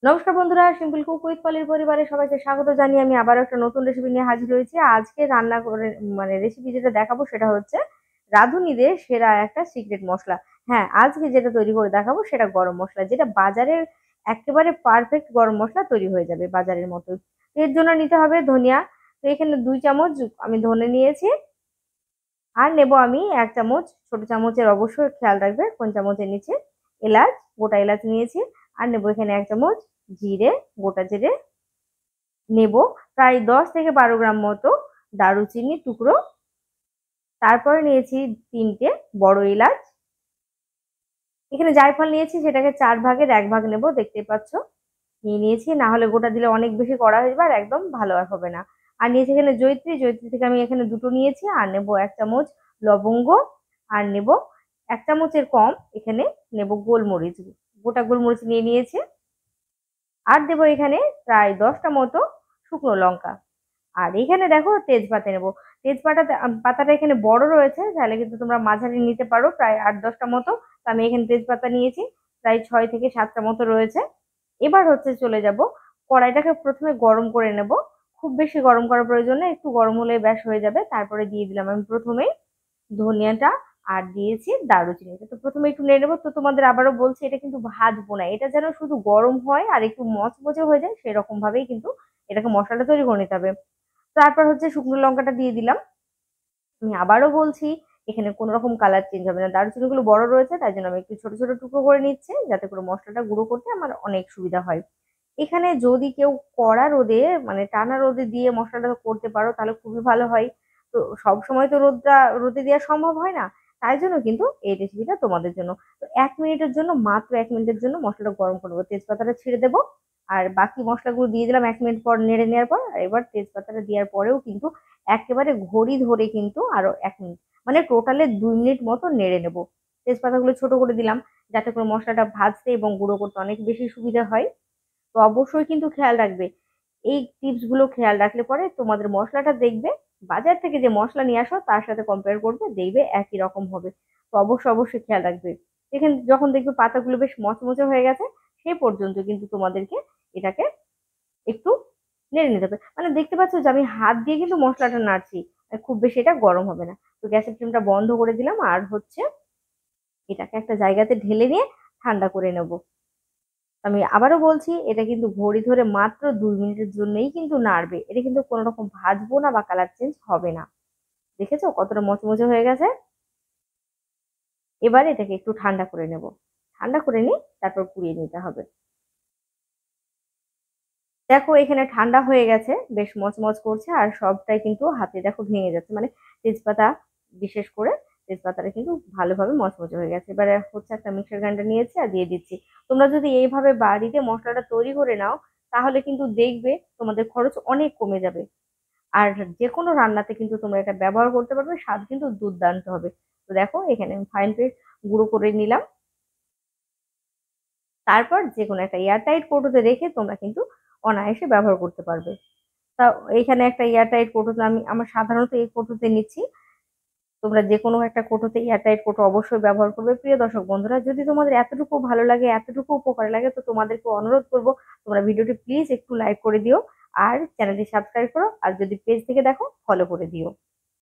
নমস্কার বন্ধুরা, simple cook with পলির পরিবারে সবাইকে স্বাগত জানিয়ে আমি আবারও একটা নতুন রেসিপি নিয়ে হাজির হয়েছি। আজকে রান্না করে রেসিপি যেটা দেখাবো সেটা হচ্ছে রাঁধুনিদের সেরা একটা সিক্রেট মশলা। হ্যাঁ, আজকে যেটা তৈরি করে দেখাবো সেটা গরম মশলা, যেটা বাজারের একেবারে পারফেক্ট গরম মশলা তৈরি হয়ে যাবে বাজারের মতো। এর জন্য নিতে হবে ধনিয়া। তো এখানে 2 চামচ আমি ধনে নিয়েছি। আর নেব আমি 1 চামচ, ছোট চামচের অবশ্যই খেয়াল রাখবে কোন চামচের নিচে, এলাচ, গোটা এলাচ নিয়েছি। আর নেব এখানে 1 চামচ জিরে, গোটা জিরে নেব। প্রায় 10 থেকে 12 গ্রাম মতো দারুচিনির টুকরো। তারপরে নিয়েছি 3টে বড় এলাচ। এখানে জায়ফল নিয়েছি, সেটাকে 4 ভাগের 1 ভাগ নেব, দেখতে পাচ্ছ নিয়ে নিয়েছি, না হলে গোটা দিলে অনেক বেশি কড়া হয়ে যাবে আর একদম ভালো হবে না। আর নিয়েছি এখানে জয়িত্রী, জয়িত্রী থেকে আমি এখানে 2টো নিয়েছি। আর নেব 1 চামচ লবঙ্গ। আর নেব 1 চামচের কম এখানে নেব গোলমরিচ, গোটা গোলমরিচ নিয়ে নিয়েছি। আর দেবো এখানে প্রায় 10টা মতো শুকনো লঙ্কা। আর এখানে দেখো তেজপাতা নেবো। পাতাটা এখানে বড় রয়েছে, তাহলে কিন্তু তোমরা মাঝারি নিতে পারো, প্রায় 8-10টা মতো। তো আমি এখানে তেজপাতা নিয়েছি, প্রায় 6 থেকে 7টা মতো রয়েছে। এবার হচ্ছে চলে যাব, কড়াইটাকে প্রথমে গরম করে নেব। খুব বেশি গরম করার প্রয়োজন নেই, একটু গরম হলে ব্যাস হয়ে যাবে। তারপরে দিয়ে দিলাম আমি প্রথমেই ধনিয়াটা, আর দিয়েছি দারুচিনিটা। তো প্রথমে একটু নেড়ে নেবো। তো তোমাদের আবারও বলছি, এটা কিন্তু ভাজবো না, এটা যেন শুধু গরম হয় আর একটু মচমচে হয়ে যায়, সেরকম ভাবেই কিন্তু এটাকে মশলাটা তৈরি করে নিতে হবে। তারপর হচ্ছে শুকনো লঙ্কাটা দিয়ে দিলাম। আমি আবারও বলছি, এখানে কোনো রকম কালার চেঞ্জ হবে না। দারুচিনি গুলো বড় রয়েছে, তাই জন্য আমি একটু ছোট ছোট টুকরো করে নিচ্ছি, যাতে করে মশলাটা গুঁড়ো করতে আমার অনেক সুবিধা হয়। এখানে যদি কেউ কড়া রোদে টানা রোদে দিয়ে মশলাটা করতে পারো তাহলে খুবই ভালো হয়। তো সব সময় তো রোদে দেওয়া সম্ভব হয় না, তাই জন্য কিন্তু এই রেসিপিটা তোমাদের জন্য। তো 1 মিনিটের জন্য, মাত্র 1 মিনিটের জন্য মশলাটা গরম করবো। তেজপাতাটা ছিঁড়ে দেবো, আর বাকি মশলাগুলো দিয়ে দিলাম 1 মিনিট পর নেড়ে নেওয়ার পর। আর এবার তেজপাতাটা দেওয়ার পরেও কিন্তু একেবারে ঘড়ি ধরে কিন্তু আরো 1 মিনিট, টোটালে 2 মিনিট মতো নেড়ে নেবো। তেজপাতাগুলো ছোট করে দিলাম, যাতে করে মশলাটা ভাজতে এবং গুঁড়ো করতে অনেক বেশি সুবিধা হয়। তো অবশ্যই কিন্তু খেয়াল রাখবে, এই টিপস গুলো খেয়াল রাখলে পরে তোমাদের মশলাটা দেখবে বাজার থেকে যে মশলা নিয়ে আসো তার সাথে কম্পেয়ার করবে, দেখবে একই রকম হবে। তো অবশ্যই অবশ্যই খেয়াল রাখবে। এখানে যখন দেখবে পাতাগুলো বেশ মচমচে হয়ে গেছে, সেই পর্যন্ত কিন্তু তোমাদেরকে এটাকে একটু নেড়ে নিতে হবে। দেখতে পাচ্ছ যে আমি হাত দিয়ে কিন্তু মশলাটা নাড়ছি, খুব বেশি এটা গরম হবে না। তো গ্যাসের ফ্লেমটা বন্ধ করে দিলাম, আর হচ্ছে এটাকে একটা জায়গাতে ঢেলে নিয়ে ঠান্ডা করে নেব। আমি আবারও বলছি, এটা কিন্তু ঘড়ি ধরে মাত্র 2 মিনিটের জন্যই কিন্তু নাড়বে, এটা কিন্তু কোনো রকম ভাজবো না বা কালার চেঞ্জ হবে না। দেখেছো কতটা মচমচে হয়ে গেছে। এবার এটাকে একটু ঠান্ডা করে নেব, ঠান্ডা করে নিয়ে তারপর পুড়িয়ে নিতে হবে। দেখো এখানে ঠান্ডা হয়ে গেছে, বেশ মচমচ করছে, আর সবটাই কিন্তু হাতে দেখো ভেঙে যাচ্ছে, তেজপাতা বিশেষ করে তেজপাতাটা কিন্তু ভালোভাবে মচমচে হয়ে গেছে। এবারে হচ্ছে একটা মিক্সার গ্রাইন্ডার নিয়েছি আর দিয়ে দিচ্ছি। তোমরা যদি এইভাবে বাড়িতে মশলাটা তৈরি করে নাও, তাহলে কিন্তু দেখবে তোমাদের খরচ অনেক কমে যাবে। আর যে কোনো রান্নাতে কিন্তু তোমরা এটা ব্যবহার করতে পারবে, স্বাদ কিন্তু দুর্দান্ত হবে। তো দেখো এখানে আমি ফাইন পেস্ট গুঁড়ো করে নিলাম। তারপর যে কোনো একটা এয়ারটাইট কৌটোতে রেখে তোমরা কিন্তু অনায়াসে ব্যবহার করতে পারবে। তা এইখানে একটা এয়ারটাইট কৌটোতে আমার সাধারণত এই কৌটোতে নিচ্ছি। তোমরা যে কোনো একটা কৌটোতে এয়ারটাইট কৌটো অবশ্যই ব্যবহার করবে। প্রিয় দর্শক বন্ধুরা, যদি তোমাদের এতটুকু ভালো লাগে, এতটুকু উপকার লাগে, তো তোমাদেরকে অনুরোধ করব তোমরা ভিডিওটি প্লিজ একটু লাইক করে দিও, আর চ্যানেলটি সাবস্ক্রাইব করো, আর যদি পেজ থেকে দেখো ফলো করে দিও।